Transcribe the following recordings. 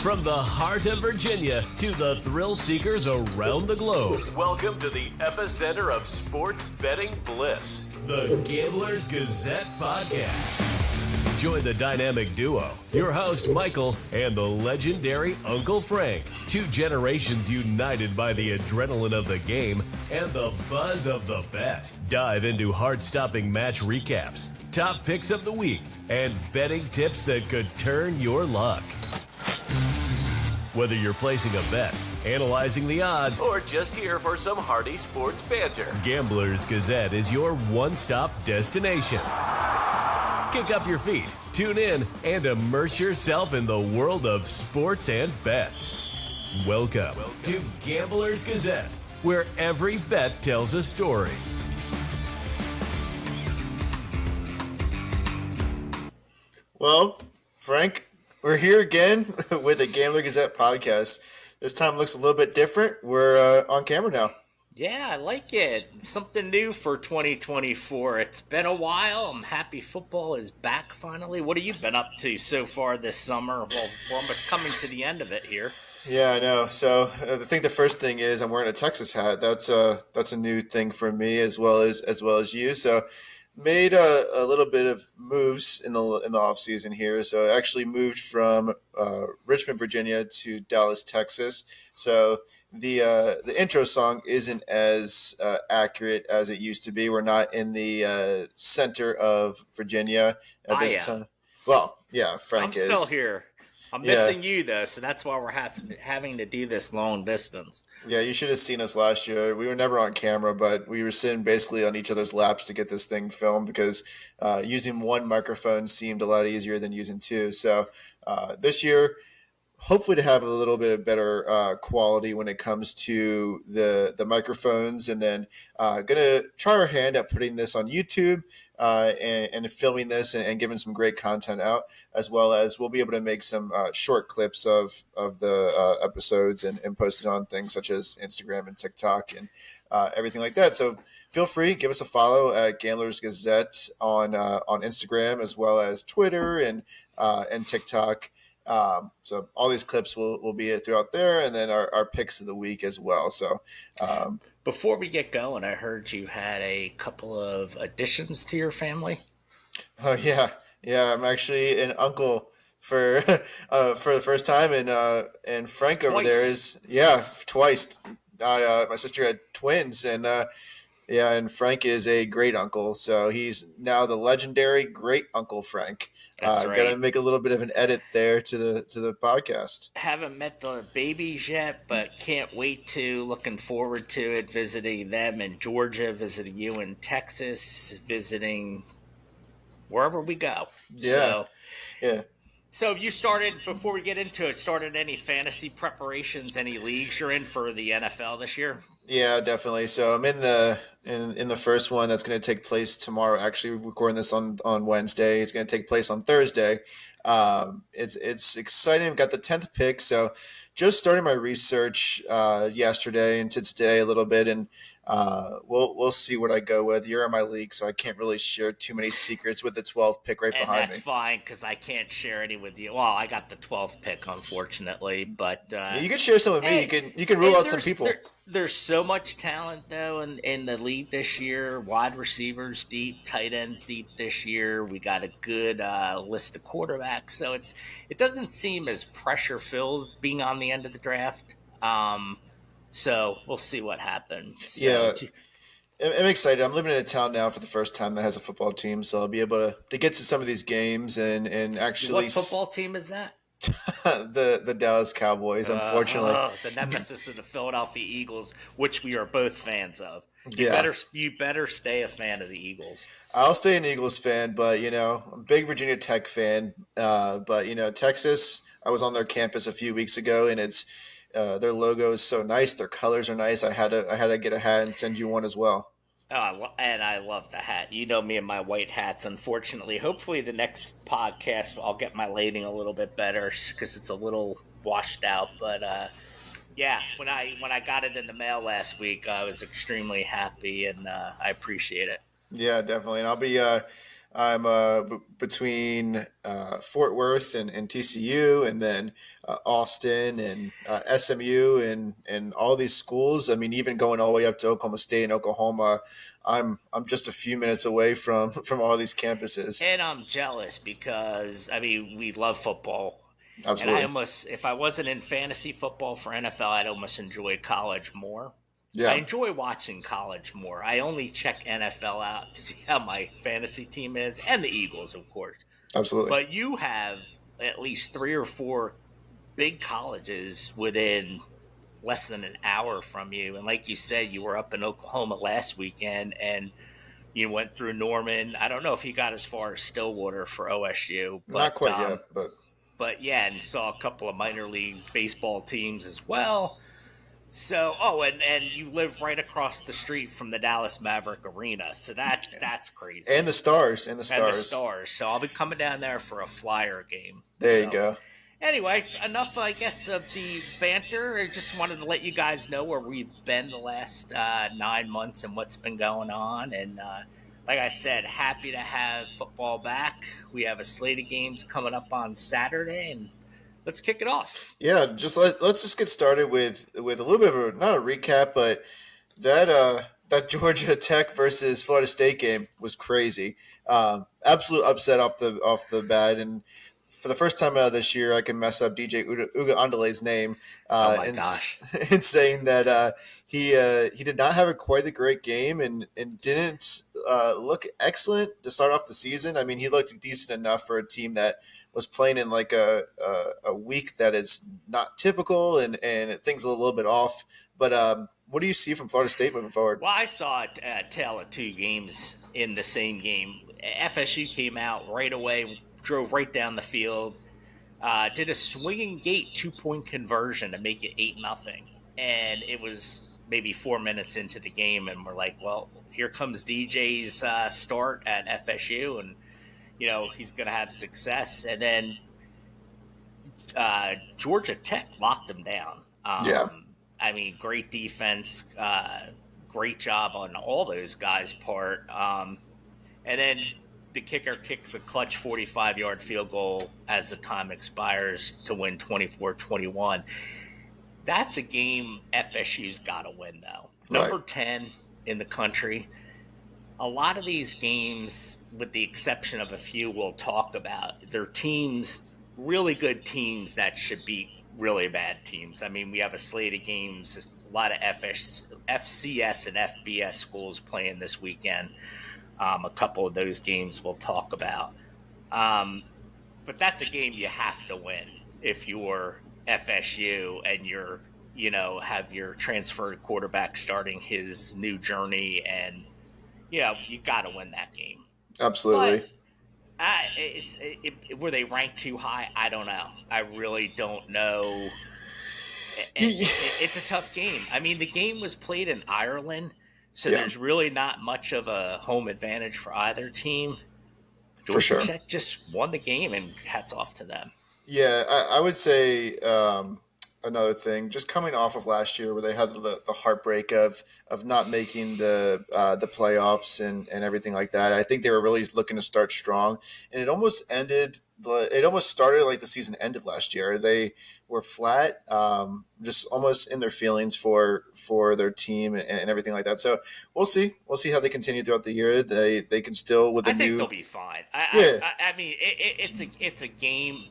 From the heart of Virginia to the thrill seekers around the globe, welcome to the epicenter of sports betting bliss, the Gambler's Gazette Podcast. Join the dynamic duo, your host Michael and the legendary Uncle Frank, two generations united by the adrenaline of the game and the buzz of the bet. Dive into heart-stopping match recaps, top picks of the week, and betting tips that could turn your luck. Whether you're placing a bet, analyzing the odds, or just here for some hearty sports banter, Gambler's Gazette is your one-stop destination. Kick up your feet, tune in, and immerse yourself in the world of sports and bets. Welcome to Gambler's Gazette, where every bet tells a story. Well, Frank, we're here again with the Gambler Gazette podcast. This time looks a little bit different. We're on camera now. Yeah, I like it. Something new for 2024. It's been a while. I'm happy football is back finally. What have you been up to so far this summer? Well, we're almost coming to the end of it here. Yeah, I know. So I think the first thing is I'm wearing a Texas hat. That's a new thing for me as well as you. So made a little bit of moves in the off season here. So I actually moved from Richmond, Virginia to Dallas, Texas. So the intro song isn't as accurate as it used to be. We're not in the center of Virginia at this time. Well, yeah, Frank is. I'm still here. I'm missing you, though, so that's why we're having to do this long distance. Yeah, you should have seen us last year. We were never on camera, but we were sitting basically on each other's laps to get this thing filmed because using one microphone seemed a lot easier than using two. So this year, hopefully to have a little bit of better quality when it comes to the microphones, and then going to try our hand at putting this on YouTube and filming this and giving some great content out, as well as we'll be able to make some short clips of the episodes and post it on things such as Instagram and TikTok and everything like that. So feel free, give us a follow at Gamblers Gazette on Instagram as well as Twitter and TikTok. So all these clips will be throughout there, and then our picks of the week as well. So before we get going, I heard you had a couple of additions to your family. Oh yeah. I'm actually an uncle for the first time, and Frank over there is twice. My sister had twins, and Frank is a great uncle. So he's now the legendary great Uncle Frank. That's right. Got to make a little bit of an edit there to the podcast. Haven't met the babies yet, but can't wait to. Looking forward to it. Visiting them in Georgia, visiting you in Texas, visiting wherever we go. Yeah. So have you started, before we get into it, started any fantasy preparations, any leagues you're in for the NFL this year? Yeah, definitely. So I'm in the first one that's going to take place tomorrow. Actually, we're recording this on Wednesday. It's going to take place on Thursday. It's exciting. I've got the 10th pick. So just started my research yesterday into today a little bit, and we'll see what I go with. You're in my league, so I can't really share too many secrets with the 12th pick behind me. That's fine, because I can't share any with you. Well, I got the 12th pick, unfortunately, but you can share some with me. You can rule out some people. There's so much talent, though, in the league this year. Wide receivers deep, tight ends deep this year. We got a good list of quarterbacks, so it doesn't seem as pressure-filled being on the end of the draft. So we'll see what happens. Yeah, I'm excited. I'm living in a town now for the first time that has a football team, so I'll be able to get to some of these games and actually. What football team is that? the Dallas Cowboys, unfortunately. The nemesis of the Philadelphia Eagles, which we are both fans of. You better stay a fan of the Eagles. I'll stay an Eagles fan, but I'm a big Virginia Tech fan. But Texas, I was on their campus a few weeks ago, and it's their logo is so nice. Their colors are nice. I had to get a hat and send you one as well. Oh, and I love the hat. You know me and my white hats, unfortunately. Hopefully the next podcast I'll get my lighting a little bit better because it's a little washed out. But, when I got it in the mail last week, I was extremely happy, and I appreciate it. Yeah, definitely. And I'm between Fort Worth and TCU, and then Austin and SMU and all these schools. I mean, even going all the way up to Oklahoma State and Oklahoma, I'm just a few minutes away from all these campuses. And I'm jealous because I mean we love football, and I Absolutely, almost, if I wasn't in fantasy football for NFL, I'd almost enjoy college more. I yeah, enjoy watching college more. I only check NFL out to see how my fantasy team is, and the Eagles, of course. absolutely. But you have at least 3 or 4 big colleges within less than an hour from you. And like you said, you were up in Oklahoma last weekend and you went through Norman. I don't know if you got as far as Stillwater for OSU, Not quite yet, but but yeah, and saw a couple of minor league baseball teams as well. So, and you live right across the street from the Dallas Maverick Arena, so that's crazy. and the stars and the And the stars. Stars. So I'll be coming down there for a Flyer game. There you So go. anyway, enough, I guess, of the banter. I just wanted to let you guys know where we've been the last 9 months and what's been going on. And like I said, happy to have football back. We have a slate of games coming up on Saturday, and let's kick it off. Yeah, let's just get started with a little bit of not a recap, but that Georgia Tech versus Florida State game was crazy. Absolute upset off the bat, and for the first time out of this year, I can mess up DJ Uga Andale's name Oh my in, gosh. in saying that he did not have quite a great game and didn't look excellent to start off the season. I mean, he looked decent enough for a team that was playing in like a week that is not typical and things are a little bit off. But what do you see from Florida State moving forward? Well, I saw a tale of 2 games in the same game. FSU came out right away, drove right down the field, did a swinging gate 2-point conversion to make it 8-0, and it was maybe 4 minutes into the game, and we're like, well, here comes DJ's start at FSU, and he's going to have success. And then Georgia Tech locked them down. Yeah. I mean, great defense, great job on all those guys' part. And then the kicker kicks a clutch 45-yard field goal as the time expires to win 24-21. That's a game FSU's got to win, though. Number 10 in the country. A lot of these games, with the exception of a few we'll talk about, they're teams, really good teams that should beat really bad teams. I mean, we have a slate of games, a lot of FCS and FBS schools playing this weekend. A couple of those games we'll talk about. But that's a game you have to win if you're FSU and you're, have your transferred quarterback starting his new journey, and, you got to win that game. Absolutely. But were they ranked too high? I don't know. I really don't know. It's a tough game. I mean, the game was played in Ireland, so there's really not much of a home advantage for either team. Georgia Tech just won the game, and hats off to them. Yeah, I would say another thing, just coming off of last year where they had the heartbreak of not making the playoffs and everything like that. I think they were really looking to start strong, and it almost started like the season ended last year. They were flat, just almost in their feelings for their team and everything like that. So we'll see how they continue throughout the year. They can still I think they'll be fine. I mean, it's a game.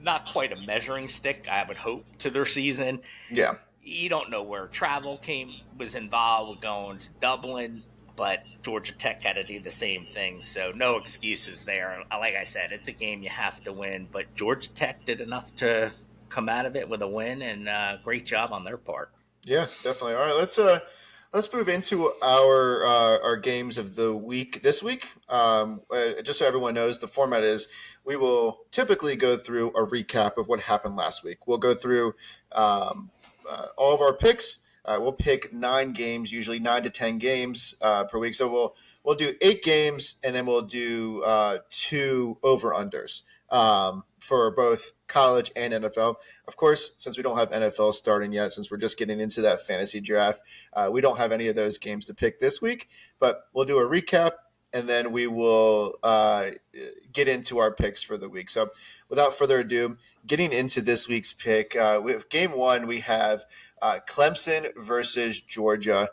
Not quite a measuring stick, I would hope, to their season. Yeah. You don't know where travel was involved with going to Dublin, but Georgia Tech had to do the same thing, so no excuses there. Like I said, it's a game you have to win, but Georgia Tech did enough to come out of it with a win, and great job on their part. Yeah, definitely. All right, let's move into our games of the week this week. Just so everyone knows, the format is we will typically go through a recap of what happened last week. We'll go through all of our picks. We'll pick 9 games, usually 9 to 10 games per week. So we'll do 8 games, and then we'll do 2 over-unders for both college and NFL. Of course, since we don't have NFL starting yet, since we're just getting into that fantasy draft, we don't have any of those games to pick this week. But we'll do a recap, and then we will get into our picks for the week. So without further ado, getting into this week's pick, with game one, we have Clemson versus Georgia.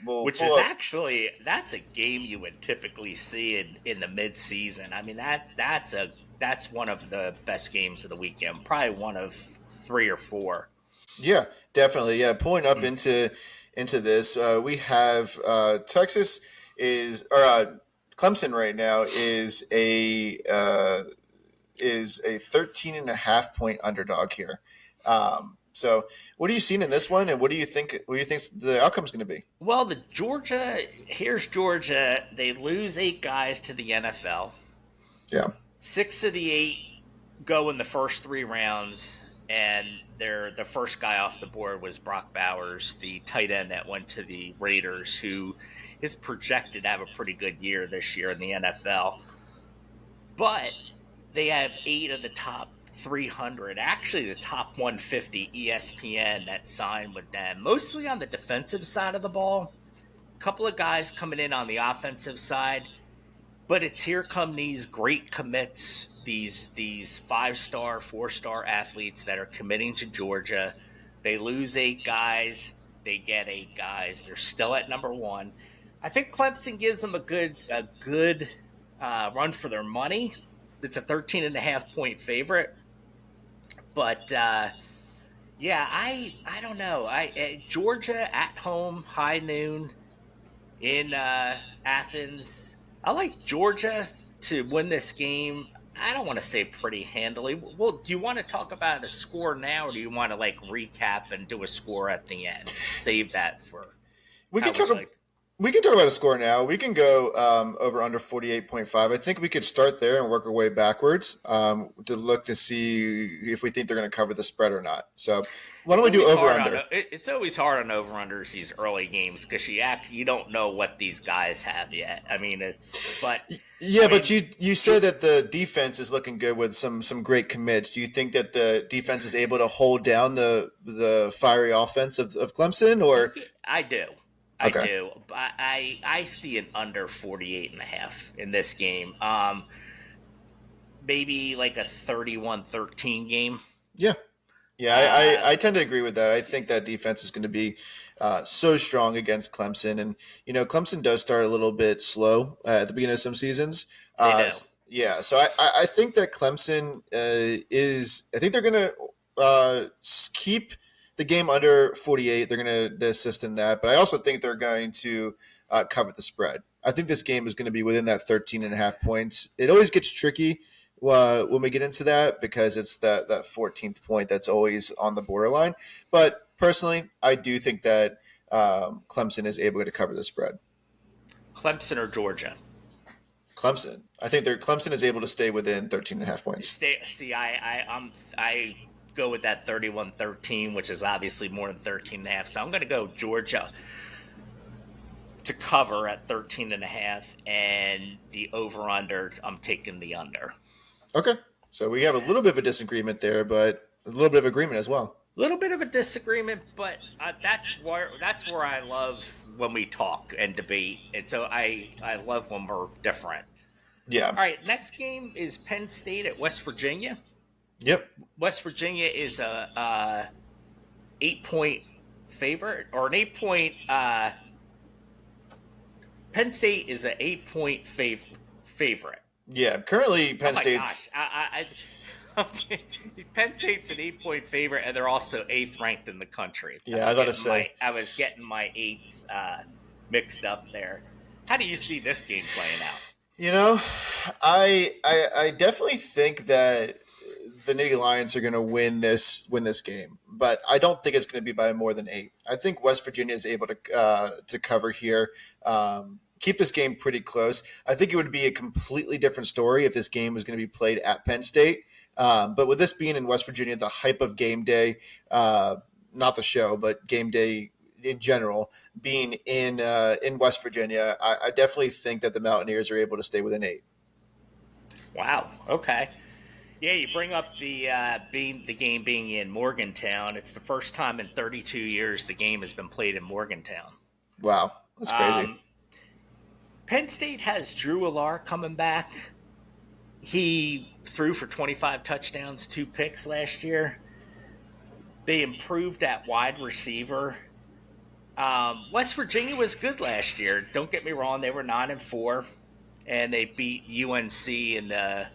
Which is actually, that's a game you would typically see in the midseason. I mean, that's one of the best games of the weekend, probably one of 3 or 4. Yeah, definitely. Yeah, pulling up into this, we have Texas Clemson right now is a 13.5 point underdog here. So what are you seeing in this one, and what do you think the outcome is going to be? Well, here's Georgia. They lose 8 guys to the NFL. Yeah. 6 of the 8 go in the first 3 rounds. And the first guy off the board was Brock Bowers, the tight end that went to the Raiders, who is projected to have a pretty good year this year in the NFL. But they have 8 of the top 300, actually the top 150 ESPN that signed with them, mostly on the defensive side of the ball. A couple of guys coming in on the offensive side. But it's here come these great commits, these 5-star, 4-star athletes that are committing to Georgia. They lose 8 guys. They get 8 guys. They're still at number 1. I think Clemson gives them a good run for their money. It's a 13.5-point favorite. But, yeah, I don't know. Georgia at home, high noon in Athens. I like Georgia to win this game. I don't want to say pretty handily. Well, do you want to talk about a score now, or do you want to recap and do a score at the end? Save that for. We can talk about a score now. We can go over under 48.5. I think we could start there and work our way backwards to look to see if we think they're going to cover the spread or not. So why don't we do over under? It's always hard on over unders these early games because you don't know what these guys have yet. I mean, but you said that the defense is looking good with some great commits. Do you think that the defense is able to hold down the fiery offense of Clemson? Or I do. Okay. I do. I see an under 48.5 in this game. Maybe like a 31-13 game. Yeah. Yeah, I tend to agree with that. I think that defense is going to be so strong against Clemson. And, Clemson does start a little bit slow at the beginning of some seasons. They do. Yeah, so I think that Clemson I think they're going to keep the game under 48. They're going to assist in that. But I also think they're going to cover the spread. I think this game is going to be within that 13.5 points. It always gets tricky when we get into that because it's that 14th point that's always on the borderline. But personally, I do think that Clemson is able to cover the spread. Clemson or Georgia? Clemson. I think Clemson is able to stay within 13.5 points. I go with that 31-13, which is obviously more than 13.5. So I'm going to go Georgia to cover at 13.5, and the over-under, I'm taking the under. Okay. So we have a little bit of a disagreement there, but a little bit of agreement as well. A little bit of a disagreement, but that's where I love when we talk and debate. And so I love when we're different. Yeah. All right, next game is Penn State at West Virginia. Yep. West Virginia is a 8-point favorite, or an 8-point. Penn State is an 8-point favorite. Yeah, currently Penn State's. Penn State's an 8-point favorite, and they're also 8th ranked in the country. Yeah, I gotta say, I was getting my 8s mixed up there. How do you see this game playing out? I definitely think that the Nittany Lions are going to win this game, but I don't think it's going to be by more than 8. I think West Virginia is able to cover here, keep this game pretty close. I think it would be a completely different story if this game was going to be played at Penn State. But with this being in West Virginia, the hype of game day, not the show, but game day in general, being in West Virginia, I definitely think that the Mountaineers are able to stay within 8. Wow. Okay. Yeah, you bring up the game being in Morgantown. It's the first time in 32 years the game has been played in Morgantown. Wow, that's crazy. Penn State has Drew Allar coming back. He threw for 25 touchdowns, 2 picks last year. They improved at wide receiver. West Virginia was good last year. Don't get me wrong; they were 9-4, and they beat UNC in the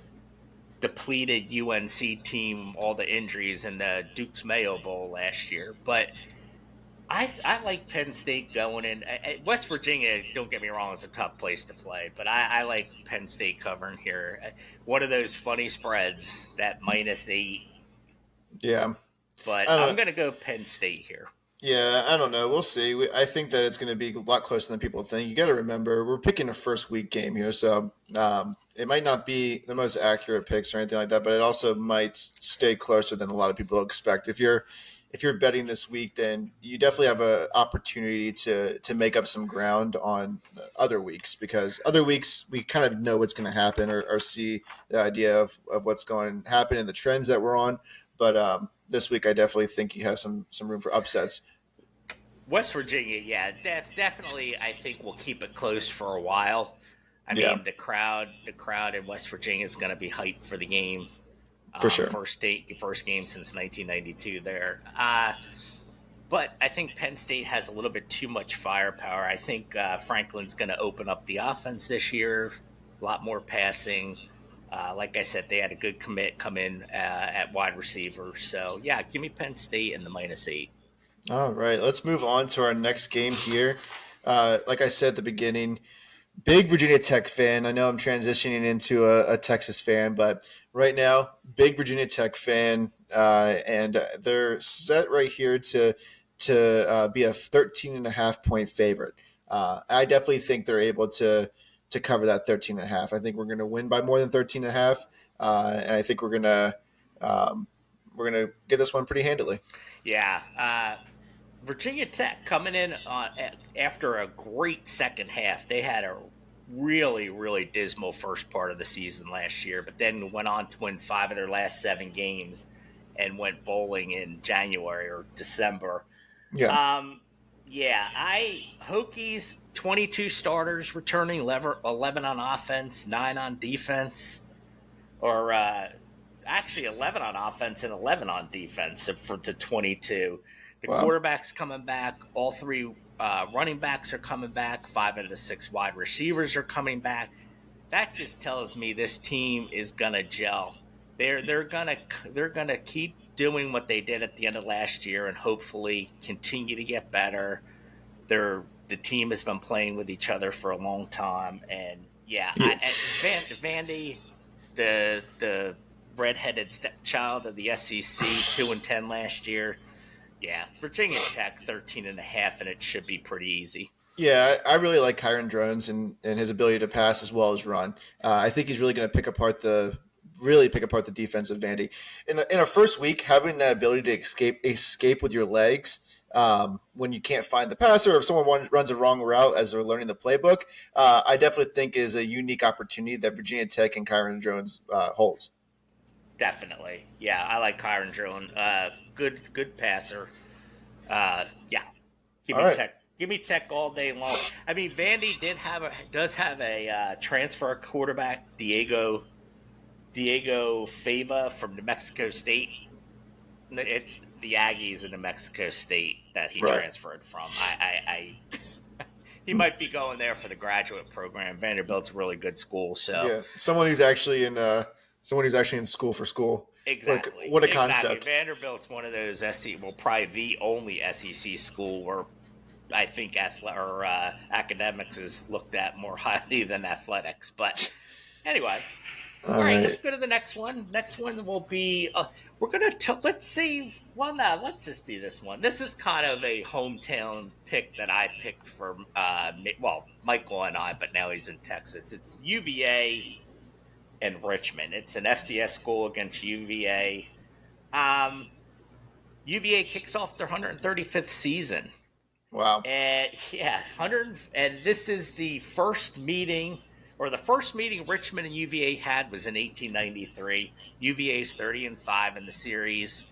depleted UNC team, all the injuries in the Duke's Mayo Bowl last year. But I like Penn State going in. West Virginia, don't get me wrong, is a tough place to play, but I like Penn State covering here. One of those funny spreads, that -8. Yeah. But I'm going to go Penn State here. Yeah, I don't know. We'll see. I think that it's going to be a lot closer than people think. You got to remember, we're picking a first week game here, so it might not be the most accurate picks or anything like that, but it also might stay closer than a lot of people expect. If you're betting this week, then you definitely have an opportunity to make up some ground on other weeks, because other weeks we kind of know what's going to happen or see the idea of what's going to happen and the trends that we're on. But this week, I definitely think you have some room for upsets. West Virginia, yeah, definitely. I think we'll keep it close for a while. I mean, the crowd in West Virginia is going to be hyped for the game. For sure, first game since 1992 there. But I think Penn State has a little bit too much firepower. I think Franklin's going to open up the offense this year, a lot more passing. Like I said, they had a good commit come in at wide receiver. So, yeah, give me Penn State in the -8. All right, let's move on to our next game here. Like I said at the beginning, big Virginia Tech fan. I know I'm transitioning into a Texas fan, but right now, big Virginia Tech fan. And they're set right here to be a 13.5-point favorite. I definitely think they're able to cover that 13.5. I think we're going to win by more than 13.5, and I think we're going to get this one pretty handily. Yeah, Virginia Tech coming in after a great second half. They had a really, really dismal first part of the season last year, but then went on to win 5 of their last 7 games and went bowling in January or December. Yeah. Hokies, 22 starters returning, 11 on offense, 9 on defense, or actually 11 on offense and 11 on defense for the 22. The quarterback's coming back. All 3 running backs are coming back. 5 of the 6 wide receivers are coming back. That just tells me this team is gonna gel. They're gonna keep doing what they did at the end of last year and hopefully continue to get better. The team has been playing with each other for a long time, and Vandy, the redheaded stepchild of the SEC, 2-10 last year. Yeah, Virginia Tech 13.5, and it should be pretty easy. Yeah, I really like Kyron Drones and his ability to pass as well as run. I think he's really going to pick apart the defense of Vandy. In a first week, having that ability to escape with your legs when you can't find the passer, or if someone runs a wrong route as they're learning the playbook, I definitely think is a unique opportunity that Virginia Tech and Kyron Drones holds. Definitely. Yeah, I like Kyron Drones. Good passer. Give me Tech all day long. I mean, Vandy does have a transfer quarterback, Diego Fava from New Mexico State. It's the Aggies in New Mexico State that he transferred from. He might be going there for the graduate program. Vanderbilt's a really good school. So yeah, someone who's actually in school for school. Exactly. What a concept. Vanderbilt's one of those probably the only SEC school where I think academics is looked at more highly than athletics. But anyway, all right, let's go to the next one. Next one will be we're gonna let's see. Well, no, let's just do this one. This is kind of a hometown pick that I picked for Michael and I, but now he's in Texas. It's UVA and Richmond. It's an FCS school against UVA. UVA kicks off their 135th season. Wow. And and this is the first meeting, or the first meeting Richmond and UVA had was in 1893. UVA's 30-5 in the series.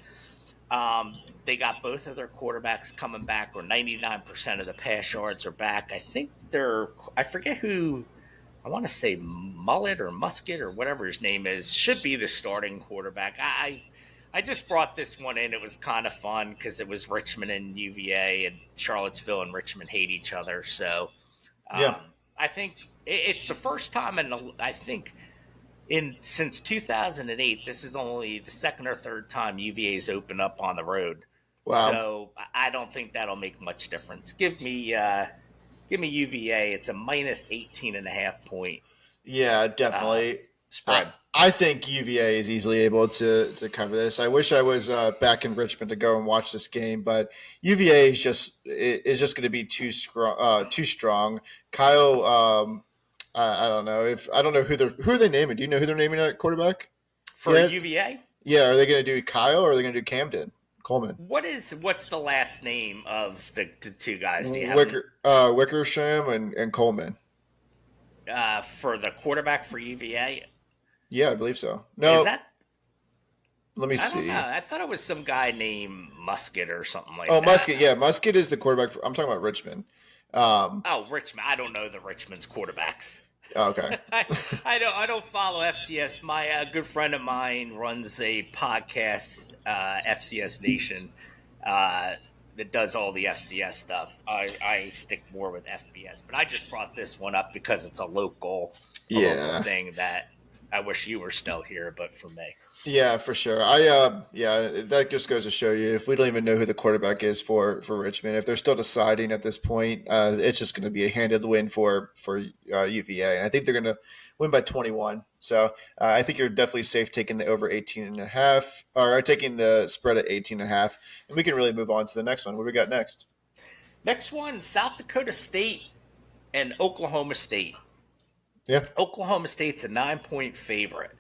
They got both of their quarterbacks coming back, or 99% of the pass yards are back. I forget who I want to say Mullet or Musket or whatever his name is, should be the starting quarterback. I just brought this one in. It was kind of fun because it was Richmond and UVA, and Charlottesville and Richmond hate each other. So Yeah. I think it's the first time I think since 2008, this is only the second or third time UVA's opened up on the road. Wow. So I don't think that'll make much difference. Give me UVA. It's a minus 18.5 point Yeah, definitely. spread. I think UVA is easily able to cover this. I wish I was back in Richmond to go and watch this game, but UVA is just going to be too strong. Too strong. Kyle, I don't know who are they naming. Do you know who they're naming at quarterback For UVA? Yeah, are they going to do Kyle or are they going to do Camden Coleman? What's the last name of the two guys? Do you have Wickersham and Coleman. For the quarterback for UVA? Yeah, I believe so. No, is that? Let me see. I don't know. I thought it was some guy named Musket or something like that. Oh, Musket. Yeah, Musket is the quarterback. I'm talking about Richmond. Richmond. I don't know the Richmond's quarterbacks. Oh, okay. I don't follow FCS. My good friend of mine runs a podcast, FCS Nation, that does all the FCS stuff. I stick more with FBS, but I just brought this one up because it's a local thing that I wish you were still here, but for me. Yeah, for sure. That just goes to show you if we don't even know who the quarterback is for Richmond, if they're still deciding at this point, it's just going to be a handed win for UVA, and I think they're going to win by 21. So I think you're definitely safe taking the over 18.5 or taking the spread at 18.5, and we can really move on to the next one. What do we got next? Next one, South Dakota State and Oklahoma State. Yeah, Oklahoma State's a 9-point favorite.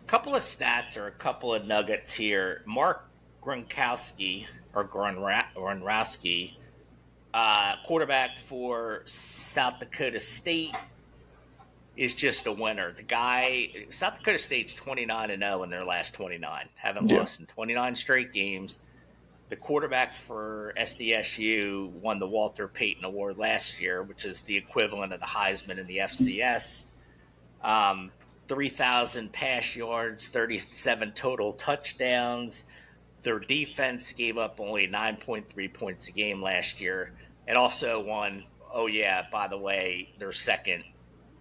Couple of stats or a couple of nuggets here. Mark Gronkowski or Gronrowski, quarterback for South Dakota State, is just a winner. The guy, South Dakota State's 29-0 in their last 29. Haven't lost in 29 straight games. The quarterback for SDSU won the Walter Payton Award last year, which is the equivalent of the Heisman in the FCS. 3,000 pass yards, 37 total touchdowns. Their defense gave up only 9.3 points a game last year, and also won, by the way, their second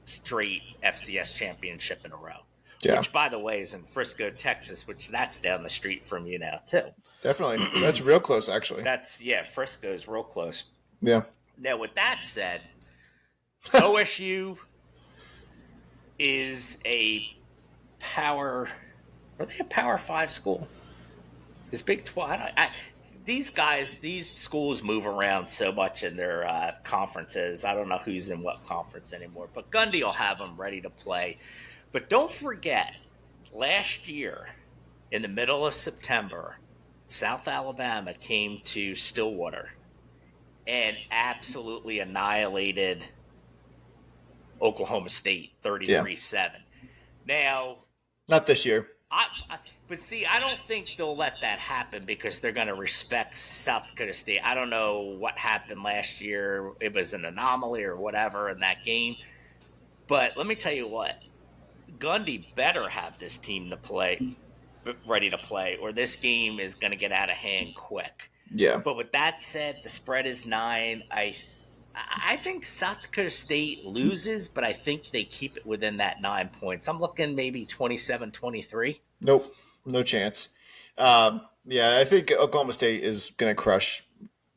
straight FCS championship in a row. Yeah. Which, by the way, is in Frisco, Texas, which that's down the street from you now, too. Definitely. That's real close, actually. Frisco's real close. Yeah. Now, with that said, OSU is a Power 5 school? Is Big 12? These schools move around so much in their conferences. I don't know who's in what conference anymore, but Gundy will have them ready to play. But don't forget, last year, in the middle of September, South Alabama came to Stillwater and absolutely annihilated Oklahoma State 33-7. Now, not this year. But see, I don't think they'll let that happen because they're going to respect South Dakota State. I don't know what happened last year. It was an anomaly or whatever in that game. But let me tell you what. Gundy better have this team ready to play, or this game is going to get out of hand quick. Yeah. But with that said, the spread is 9. I think South Dakota State loses, but I think they keep it within that 9 points. I'm looking maybe 27-23. Nope, no chance. I think Oklahoma State is going to crush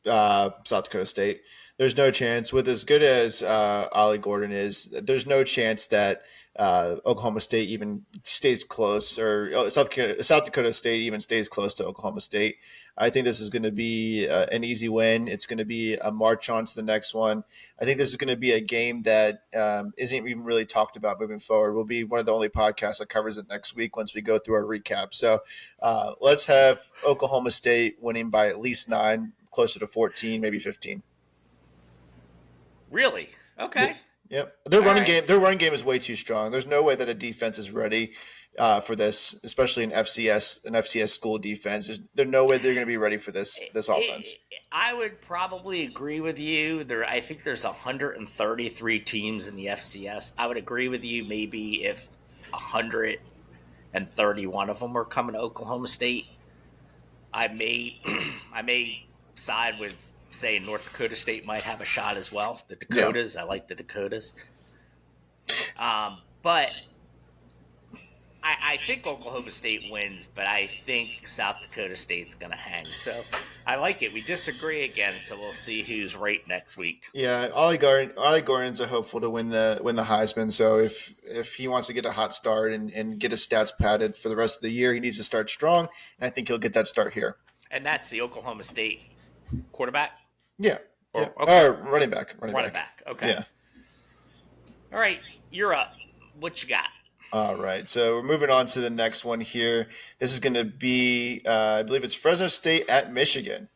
South Dakota State. There's no chance. With as good as Ollie Gordon is, there's no chance that Oklahoma State even stays close, or South Dakota State even stays close to Oklahoma State. I think this is going to be an easy win. It's going to be a march on to the next one. I think this is going to be a game that isn't even really talked about moving forward. We'll be one of the only podcasts that covers it next week once we go through our recap. So let's have Oklahoma State winning by at least 9, closer to 14, maybe 15. Really? Okay. Yep. Their running game is way too strong. There's no way that a defense is ready for this, especially an FCS school defense. There's no way they're going to be ready for this offense. I would probably agree with you. I think there's 133 teams in the FCS. I would agree with you maybe if 131 of them are coming to Oklahoma State. I may I may side with saying North Dakota State might have a shot as well. The Yeah. Dakotas, I like the Dakotas. But I think Oklahoma State wins, but I think South Dakota State's going to hang. So I like it. We disagree again, so we'll see who's right next week. Yeah, Ollie Gordon's a hopeful to win the Heisman. So if he wants to get a hot start and get his stats padded for the rest of the year, he needs to start strong, and I think he'll get that start here. And that's the Oklahoma State quarterback? Yeah. Okay. Running back. Running back. Okay. Yeah. All right, you're up. What you got? All right, so we're moving on to the next one here. This is going to be, I believe it's Fresno State at Michigan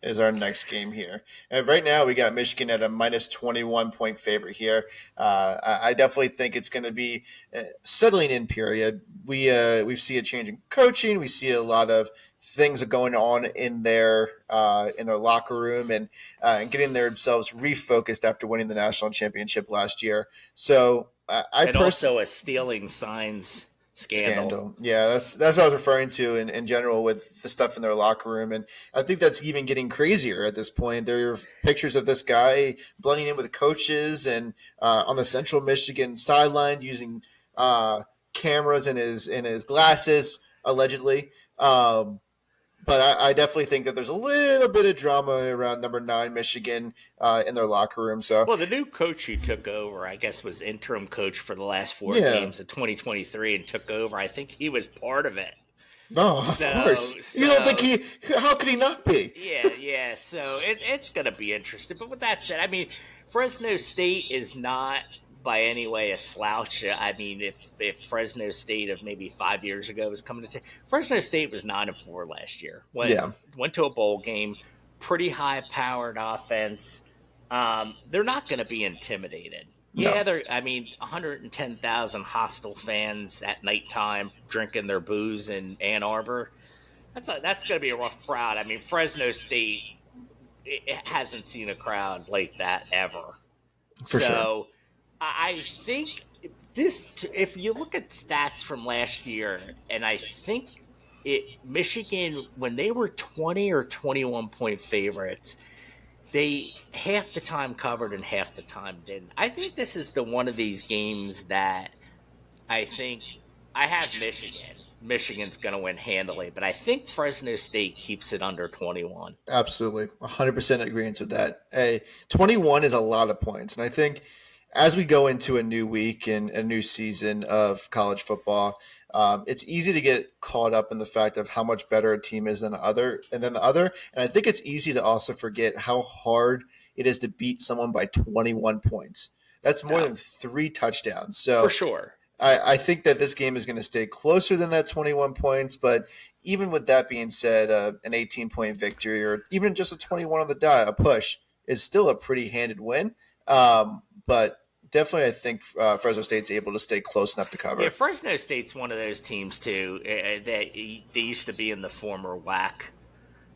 is our next game here. And right now we got Michigan at a minus 21-point favorite here. I definitely think it's going to be settling in period. We see a change in coaching. We see a lot of things going on in their locker room and getting themselves refocused after winning the national championship last year. So also a stealing signs scandal. Yeah, that's what I was referring to in general with the stuff in their locker room. And I think that's even getting crazier at this point. There are pictures of this guy blending in with coaches and on the Central Michigan sideline using cameras in his glasses, allegedly. But I definitely think that there's a little bit of drama around number 9 Michigan in their locker room. So, well, the new coach who took over, I guess, was interim coach for the last 4 games of 2023 and took over. I think he was part of it. No, of course. You don't think how could he not be? Yeah. So it's going to be interesting. But with that said, I mean, Fresno State is not by any way a slouch. I mean, if Fresno State of maybe 5 years ago was coming to Fresno State was 9-4 last year. Went to a bowl game, pretty high powered offense. They're not going to be intimidated. No. Yeah, 110,000 hostile fans at nighttime drinking their booze in Ann Arbor. That's going to be a rough crowd. I mean, Fresno State it hasn't seen a crowd like that ever. For sure. I think if you look at stats from last year, and I think Michigan, when they were 20 or 21 point favorites, they half the time covered and half the time didn't. I think this is one of these games that I think I have Michigan. Michigan's going to win handily, but I think Fresno State keeps it under 21. Absolutely. 100% agreement with that. 21 is a lot of points. And I think as we go into a new week and a new season of college football, it's easy to get caught up in the fact of how much better a team is than the other. And I think it's easy to also forget how hard it is to beat someone by 21 points. That's more than 3 touchdowns. So for sure. I think that this game is going to stay closer than that 21 points. But even with that being said, an 18-point victory or even just a 21 on the dot, a push, is still a pretty handed win. But definitely, I think Fresno State's able to stay close enough to cover. Yeah, Fresno State's one of those teams, too, that they used to be in the former WAC,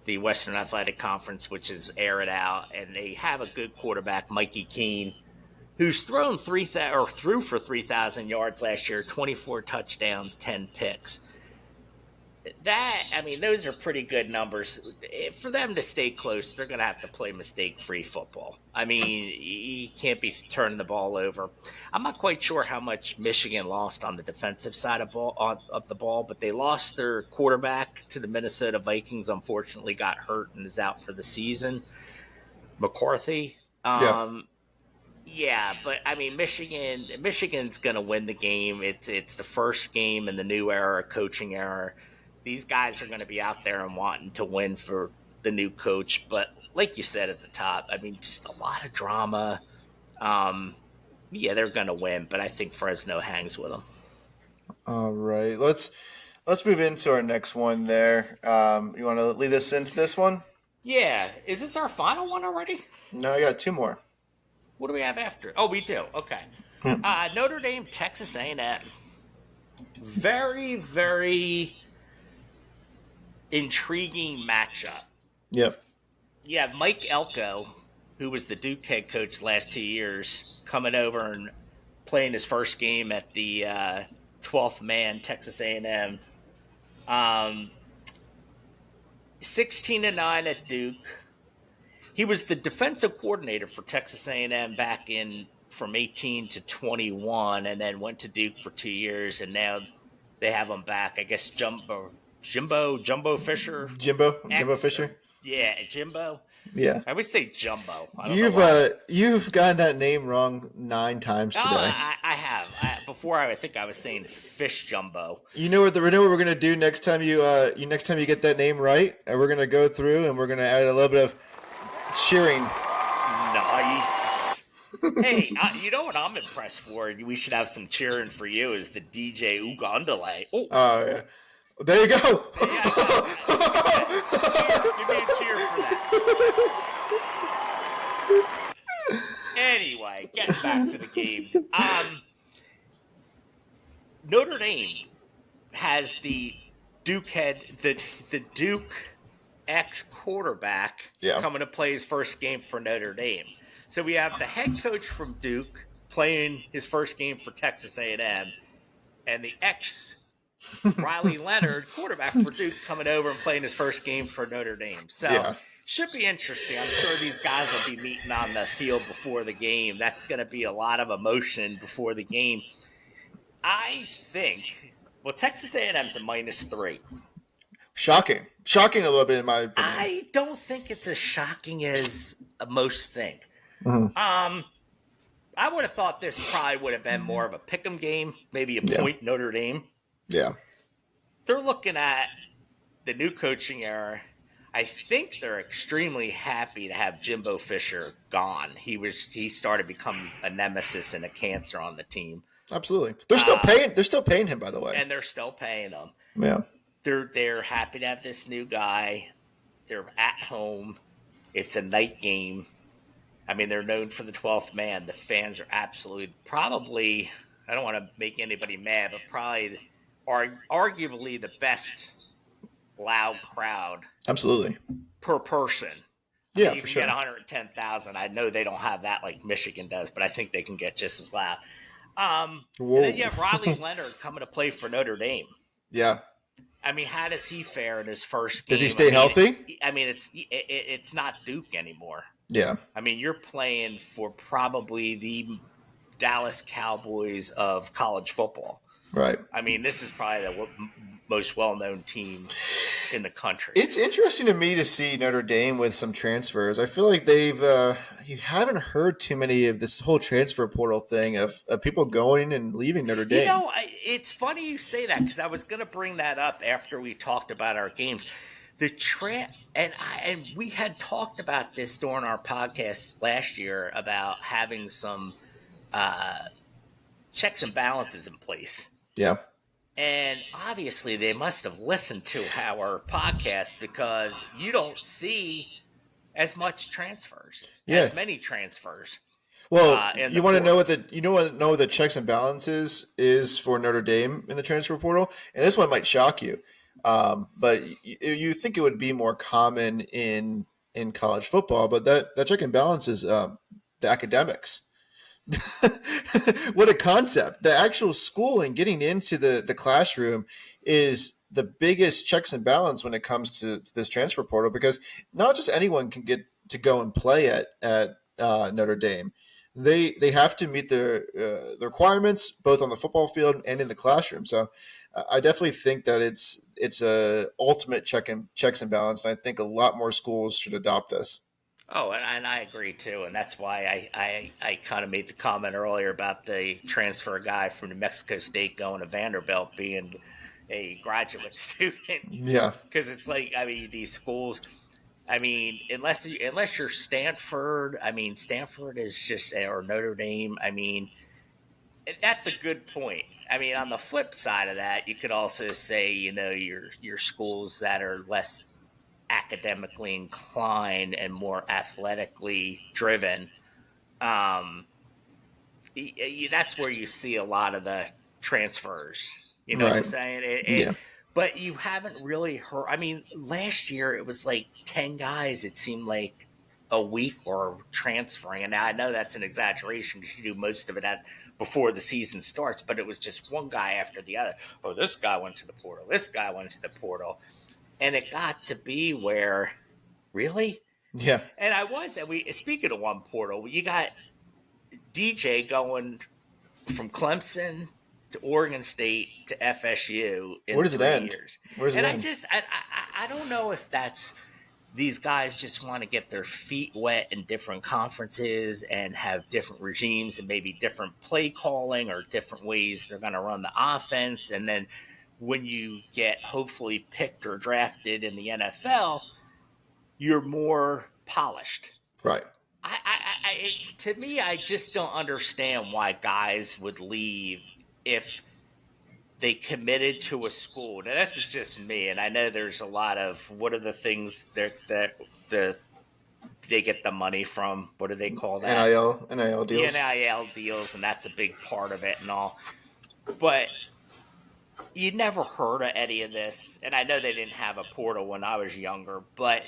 the Western Athletic Conference, which is air it out, and they have a good quarterback, Mikey Keene, who's threw for 3,000 yards last year, 24 touchdowns, 10 picks. Those are pretty good numbers. For them to stay close, they're going to have to play mistake-free football. I mean, you can't be turning the ball over. I'm not quite sure how much Michigan lost on the defensive side of the ball, but they lost their quarterback to the Minnesota Vikings. Unfortunately, got hurt and is out for the season. McCarthy. Yeah, but I mean, Michigan's going to win the game. It's the first game in the new era, coaching era. These guys are going to be out there and wanting to win for the new coach. But like you said at the top, I mean, just a lot of drama. Yeah, they're going to win, but I think Fresno hangs with them. All right. Let's move into our next one there. You want to lead us into this one? Yeah. Is this our final one already? No, I got 2 more. What do we have after? Oh, we do. Okay. Notre Dame, Texas A&M. Very, very intriguing matchup. Yep. Yeah, Mike Elko, who was the Duke head coach the last 2 years, coming over and playing his first game at the 12th man, Texas A&M. 16-9 at Duke. He was the defensive coordinator for Texas A&M back in from 18 to 21, and then went to Duke for 2 years, and now they have him back. I guess Jumbo Fisher, Jimbo Fisher. Yeah, Jimbo. Yeah. I always say Jumbo. I don't know why. You've gotten that name wrong 9 times today. I have. Before I think I was saying Fish Jumbo. You know what we're gonna do next time you get that name right, and we're gonna go through and we're gonna add a little bit of cheering. Nice. Hey, you know what I'm impressed for? We should have some cheering for you. Is the DJ Ugandale? Oh, yeah. There you go. Yeah, give me a cheer for that. Anyway, getting back to the game. Notre Dame has the Duke ex-quarterback coming to play his first game for Notre Dame. So we have the head coach from Duke playing his first game for Texas A&M, and the Riley Leonard, quarterback for Duke, coming over and playing his first game for Notre Dame. So should be interesting. I'm sure these guys will be meeting on the field before the game. That's going to be a lot of emotion before the game. I think, Texas A&M's a -3. Shocking a little bit in my opinion. I don't think it's as shocking as most think. Mm-hmm. I would have thought this probably would have been more of a pick'em game, maybe a point Notre Dame. Yeah. They're looking at the new coaching era. I think they're extremely happy to have Jimbo Fisher gone. He started to become a nemesis and a cancer on the team. Absolutely. They're still paying him, by the way. And they're still paying him. Yeah. They're happy to have this new guy. They're at home. It's a night game. I mean, they're known for the 12th man. The fans are probably, I don't want to make anybody mad, but probably arguably the best loud crowd. Absolutely. Per person. Yeah, you for can sure. get 110,000. I know they don't have that like Michigan does, but I think they can get just as loud. And then you have Riley Leonard coming to play for Notre Dame. Yeah. I mean, how does he fare in his first game? Does he stay healthy? I mean, it's not Duke anymore. Yeah. I mean, you're playing for probably the Dallas Cowboys of college football. Right. I mean, this is probably the most well-known team in the country. It's interesting to me to see Notre Dame with some transfers. I feel like you haven't heard too many of this whole transfer portal thing of people going and leaving Notre Dame. You know, it's funny you say that because I was going to bring that up after we talked about our games. And we had talked about this during our podcast last year about having some checks and balances in place. Yeah. And obviously they must have listened to our podcast because you don't see as much transfers, as many transfers. Well, you want to know what the checks and balances is for Notre Dame in the transfer portal, and this one might shock you, but you think it would be more common in college football, but that check and balance is the academics. What a concept. The actual schooling, getting into the classroom is the biggest checks and balance when it comes to this transfer portal, because not just anyone can get to go and play at Notre Dame. They have to meet the requirements both on the football field and in the classroom. So I definitely think that it's a ultimate checks and balance, and I think a lot more schools should adopt this. Oh, and I agree too, and that's why I kind of made the comment earlier about the transfer guy from New Mexico State going to Vanderbilt being a graduate student. Yeah, because it's like, I mean, these schools. I mean, unless you're Stanford, I mean, Stanford is just, or Notre Dame. I mean, that's a good point. I mean, on the flip side of that, you could also say, you know, your schools that are less academically inclined and more athletically driven, that's where you see a lot of the transfers. You know what I'm saying? but you haven't really heard. I mean, last year it was like 10 guys, it seemed like a week or transferring. And now I know that's an exaggeration because you do most of it before the season starts, but it was just one guy after the other. Oh, this guy went to the portal. This guy went to the portal. And it got to be where, really? Yeah. And speaking of one portal, you got DJ going from Clemson to Oregon State to FSU in Where does it 3 end? years. Where does it end? I don't know if that's these guys just want to get their feet wet in different conferences and have different regimes and maybe different play calling or different ways they're going to run the offense. And then when you get hopefully picked or drafted in the NFL, you're more polished. Right. To me, I just don't understand why guys would leave if they committed to a school. Now, this is just me, and I know there's a lot of what are the things that they get the money from? What do they call that? NIL deals. The NIL deals, and that's a big part of it and all. But you never heard of any of this, and I know they didn't have a portal when I was younger, but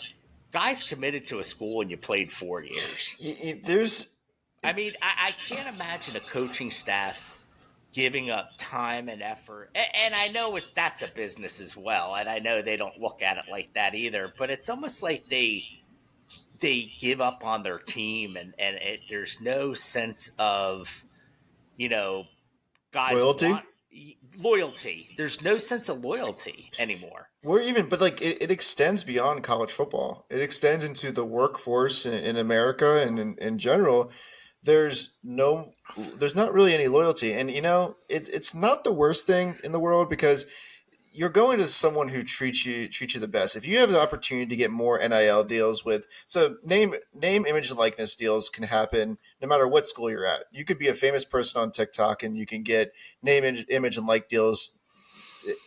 guys committed to a school and you played 4 years. I can't imagine a coaching staff giving up time and effort. And I know that's a business as well, and I know they don't look at it like that either, but it's almost like they give up on their team, and there's no sense of, guys loyalty. There's no sense of loyalty anymore. It extends beyond college football. It extends into the workforce in America and in general. There's not really any loyalty, and it's not the worst thing in the world because you're going to someone who treats you the best. If you have the opportunity to get more NIL deals name, image, and likeness deals can happen no matter what school you're at. You could be a famous person on TikTok and you can get name, image, and like deals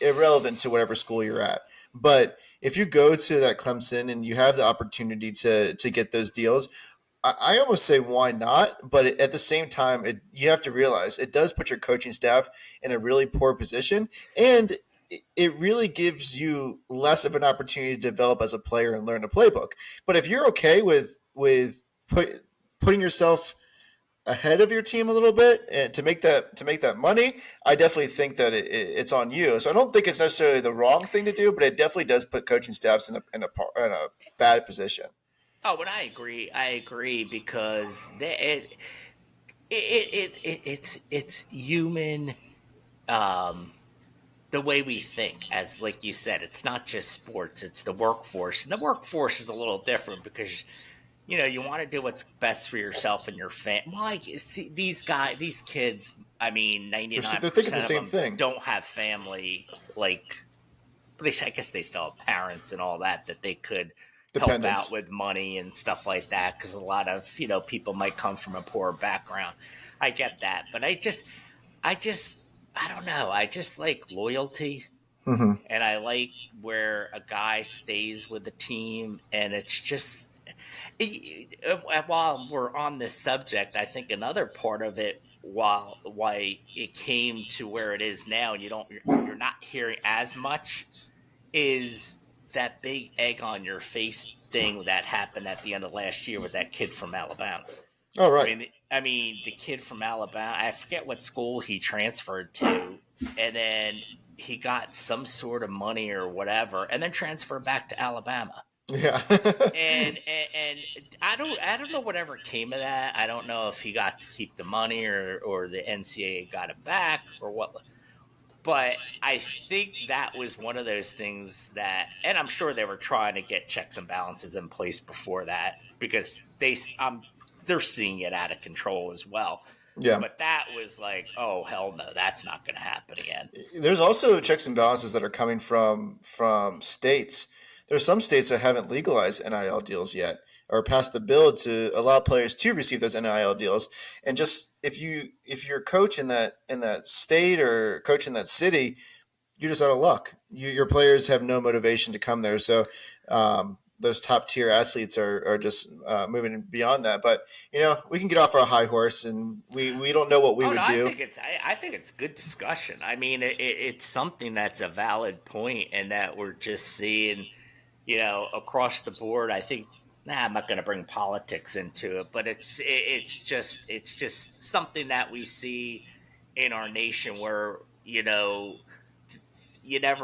irrelevant to whatever school you're at. But if you go to that Clemson and you have the opportunity to get those deals, I almost say why not? But at the same time, you have to realize it does put your coaching staff in a really poor position, and it really gives you less of an opportunity to develop as a player and learn a playbook. But if you're okay with putting yourself ahead of your team a little bit and to make that money, I definitely think that it's on you. So I don't think it's necessarily the wrong thing to do, but it definitely does put coaching staffs in a bad position. Oh, but I agree because it's human. The way we think, as like you said, it's not just sports; it's the workforce, and the workforce is a little different because you want to do what's best for yourself and your family. Like, see, these kids. I mean, 99% of them don't have family. Like, I guess they still have parents and all that they could help out with money and stuff like that, because a lot of people might come from a poor background. I get that, but I don't know. I just like loyalty, mm-hmm. and I like where a guy stays with the team, and it's just. While we're on this subject, I think another part of it, why it came to where it is now, and you're not hearing as much, is that big egg on your face thing that happened at the end of last year with that kid from Alabama. Oh, right. I mean, the kid from Alabama, I forget what school he transferred to, and then he got some sort of money or whatever, and then transferred back to Alabama. Yeah. and I don't know whatever came of that. I don't know if he got to keep the money or the NCAA got it back or what. But I think that was one of those things that, and I'm sure they were trying to get checks and balances in place before that, because they're seeing it out of control as well. Yeah. But that was like, oh, hell no, that's not going to happen again. There's also checks and balances that are coming from states. There's some states that haven't legalized NIL deals yet or passed the bill to allow players to receive those NIL deals. And just if you're a coach in that state or coach in that city, you're just out of luck. Your players have no motivation to come there. So those top tier athletes are just moving beyond that. But we can get off our high horse, and we don't know what we would do. I think it's good discussion. I mean, it's something that's a valid point, and that we're just seeing, across the board. I think. I'm not going to bring politics into it, but it's just something that we see in our nation where you never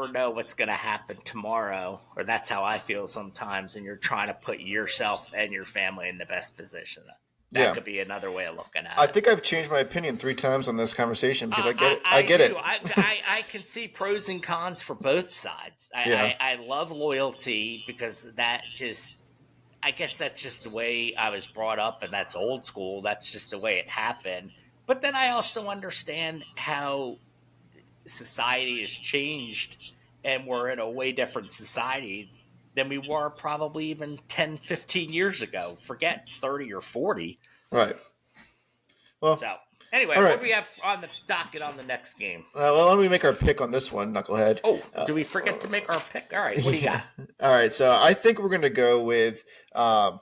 know what's going to happen tomorrow, or that's how I feel sometimes. And you're trying to put yourself and your family in the best position. That could be another way of looking at it. I think I've changed my opinion 3 times on this conversation because I get it. I get it. I can see pros and cons for both sides. I love loyalty because I guess that's just the way I was brought up, and that's old school. That's just the way it happened. But then I also understand how society has changed, and we're in a way different society than we were probably even 10, 15 years ago. Forget 30 or 40. Right. Well, so anyway, right. What do we have on the docket on the next game? Well, why don't we make our pick on this one, Knucklehead? Oh, do we forget to make our pick? All right, what do you got? All right, so I think we're going to go with I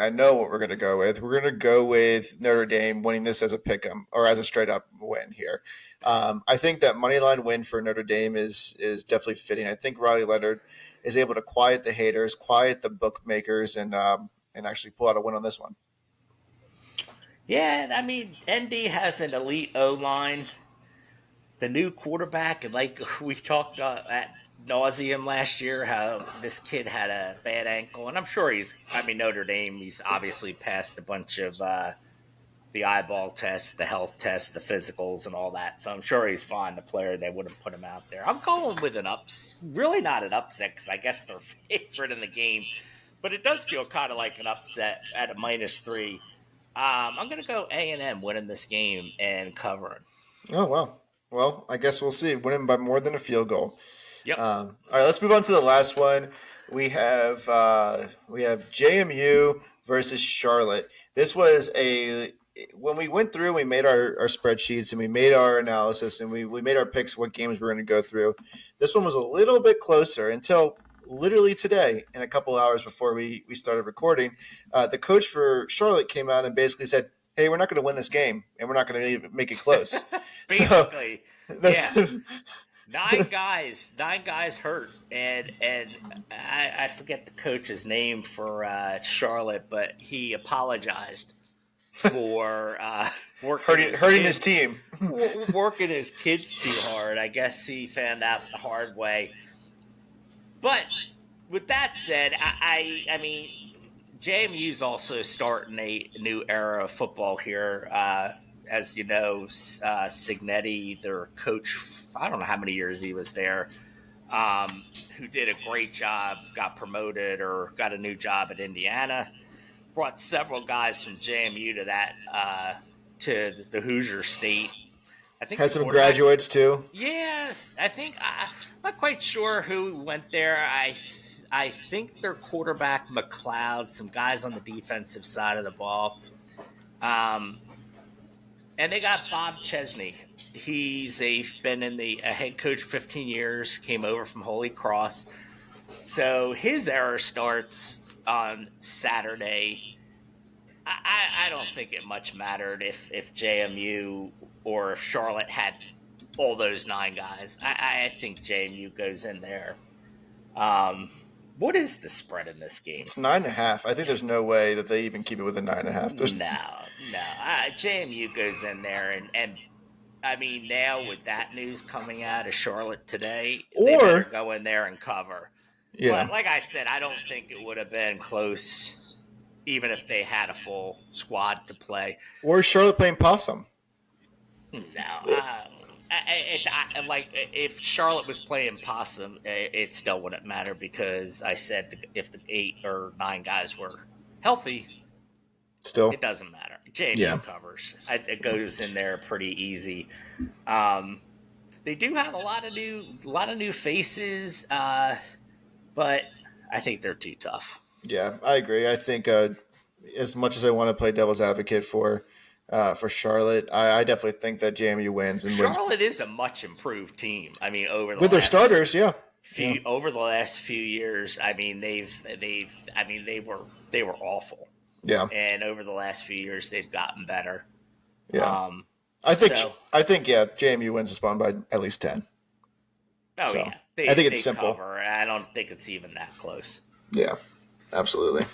know what we're going to go with. We're going to go with Notre Dame winning this as a pick 'em or as a straight-up win here. I think that moneyline win for Notre Dame is definitely fitting. I think Riley Leonard is able to quiet the haters, quiet the bookmakers, and actually pull out a win on this one. Yeah, I mean, ND has an elite O-line. The new quarterback, and like we talked at nauseum last year, how this kid had a bad ankle. And I'm sure Notre Dame, he's obviously passed a bunch of the eyeball tests, the health tests, the physicals, and all that. So I'm sure he's fine, the player. They wouldn't put him out there. I'm going with really not an upset, because I guess they're favorite in the game. But it does feel kind of like an upset at a -3. I'm going to go A&M winning this game and covering. Oh, wow. Well, I guess we'll see. Winning by more than a field goal. Yep. All right, let's move on to the last one. We have JMU versus Charlotte. This was when we went through, we made our spreadsheets and we made our analysis and we made our picks what games we're going to go through. This one was a little bit closer until literally today, in a couple hours before we started recording. The coach for Charlotte came out and basically said, hey, we're not going to win this game, and we're not going to even make it close. Basically, yeah. Nine guys hurt, and I forget the coach's name for Charlotte, but he apologized for hurting his team, working his kids too hard. I guess he found out the hard way. But with that said, I mean, JMU's also starting a new era of football here. As you know, Signetti, their coach, I don't know how many years he was there, who did a great job, got promoted or got a new job at Indiana, brought several guys from JMU to the Hoosier State. I think had some graduates too. Yeah, I think I'm not quite sure who went there. I think their quarterback McLeod, some guys on the defensive side of the ball, and they got Bob Chesney. He's been in a head coach for 15 years. Came over from Holy Cross, so his era starts on Saturday. I don't think it much mattered if JMU or if Charlotte had all those 9 guys. I think JMU goes in there. What is the spread in this game? It's 9.5. I think there's no way that they even keep it with a 9.5. No. JMU goes in there, and I mean, now with that news coming out of Charlotte today, they better go in there and cover. Yeah. But like I said, I don't think it would have been close, even if they had a full squad to play. Or is Charlotte playing possum? No. Like if Charlotte was playing possum, it still wouldn't matter, because I said if the 8 or 9 guys were healthy, still it doesn't matter. JMU covers. It goes in there pretty easy. They do have a lot of new faces, but I think they're too tough. Yeah, I agree. I think as much as I want to play devil's advocate for Charlotte, I definitely think that JMU wins. And Charlotte is a much improved team. I mean, over the their starters, yeah. over the last few years, I mean, they were awful. Yeah. And over the last few years, they've gotten better. Yeah. I think JMU wins this one by at least 10. Oh, so, yeah. I think it's simple. Cover. I don't think it's even that close. Yeah, absolutely.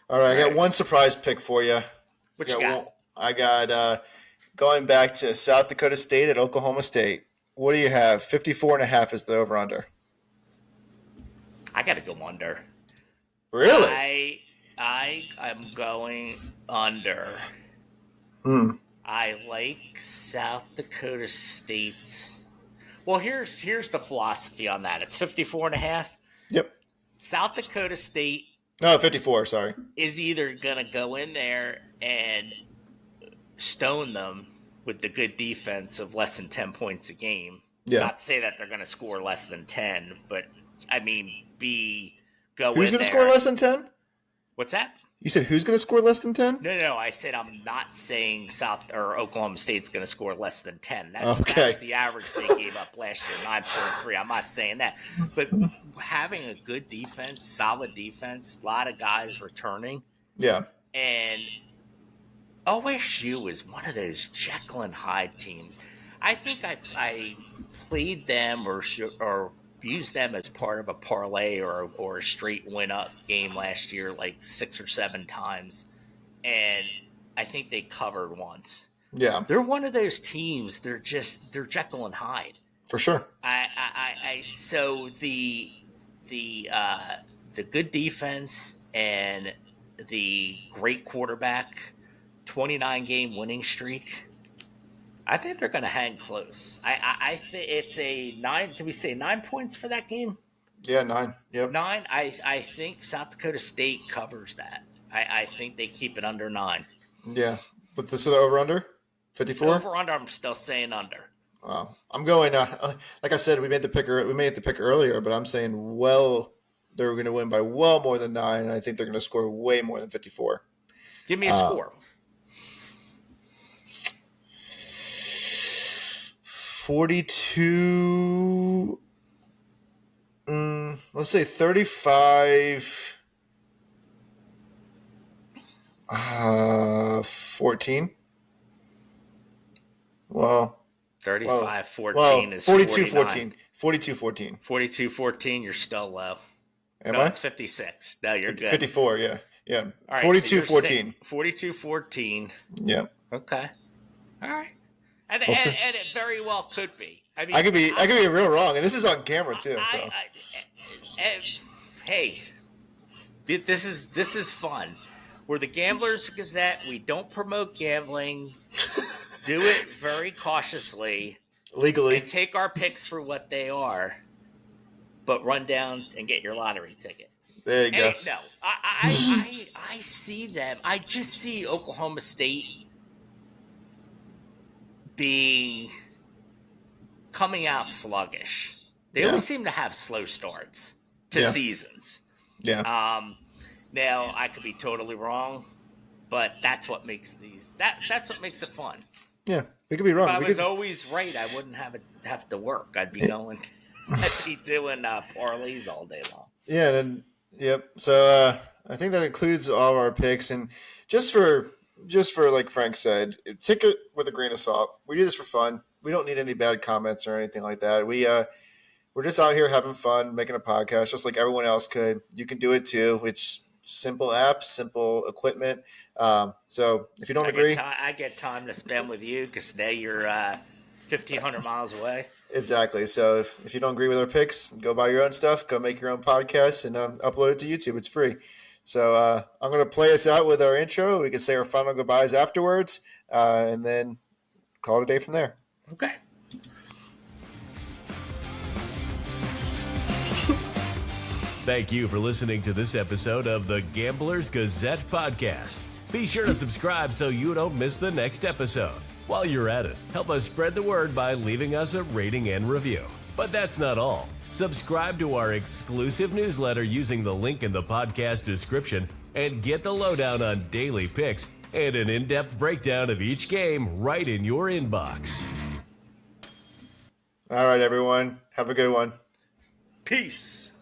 All right, I got one surprise pick for you. What you got? I got going back to South Dakota State at Oklahoma State. What do you have? 54.5 is the over-under. I got to go under. Really? I am going under. I like South Dakota State's. Well, here's the philosophy on that. It's 54.5. Yep. South Dakota State. No, 54. Sorry. Is either gonna go in there and stone them with the good defense of less than 10 points a game. Yeah. Not to say that they're gonna score less than 10, but I mean, who's gonna score less than 10? What's that? You said who's going to score less than 10? No. I said I'm not saying Oklahoma State's going to score less than 10. That was the average they gave up last year, 9.3. I'm not saying that. But having a good defense, solid defense, a lot of guys returning. Yeah. And OSU is one of those Jekyll and Hyde teams. I think I played them or used them as part of a parlay or a straight win-up game last year like 6 or 7 times, and I think they covered once. Yeah. They're one of those teams, they're Jekyll and Hyde. For sure. So the good defense and the great quarterback, 29-game winning streak, I think they're going to hang close. I think it's a 9. Did we say 9 points for that game? Yeah, 9. Yep. 9. I think South Dakota State covers that. I think they keep it under 9. Yeah. But the over-under? 54? Over-under, I'm still saying under. Wow. I'm going, like I said, we made the pick earlier, but I'm saying, they're going to win by well more than 9, and I think they're going to score way more than 54. Give me a score. 42, let's say 35, 14. Well, 35-14 is 42-14. 42-14. 42-14, you're still low. Am I? It's 56. No, you're good. 54, yeah. Yeah. All right, 42-14. 42-14. Yeah. Okay. All right. And it very well could be. I mean, I could be real wrong, and this is on camera too. Hey, this is fun. We're the Gamblers Gazette. We don't promote gambling. Do it very cautiously, legally, and take our picks for what they are. But run down and get your lottery ticket. There you go. No, I see them. I just see Oklahoma State coming out sluggish. They always seem to have slow starts to seasons. Yeah. Now I could be totally wrong, but that's what makes that's what makes it fun. Yeah, we could be wrong. If I was always right, I wouldn't have to work. I'd be doing parlays all day long. Yeah. Then yep. So I think that includes all of our picks, and just for like Frank said, take it with a grain of salt. We do this for fun. We don't need any bad comments or anything like that. We're just out here having fun, making a podcast, just like everyone else could. You can do it too. It's simple apps, simple equipment. So if you don't agree, I get time to spend with you because now you're 1,500 miles away. Exactly. So if you don't agree with our picks, go buy your own stuff, go make your own podcast, and upload it to YouTube. It's free. So I'm going to play us out with our intro. We can say our final goodbyes afterwards, and then call it a day from there. Okay. Thank you for listening to this episode of the Gamblers Gazette podcast. Be sure to subscribe so you don't miss the next episode. While you're at it, help us spread the word by leaving us a rating and review. But that's not all. Subscribe to our exclusive newsletter using the link in the podcast description and get the lowdown on daily picks and an in-depth breakdown of each game right in your inbox. All right, everyone. Have a good one. Peace.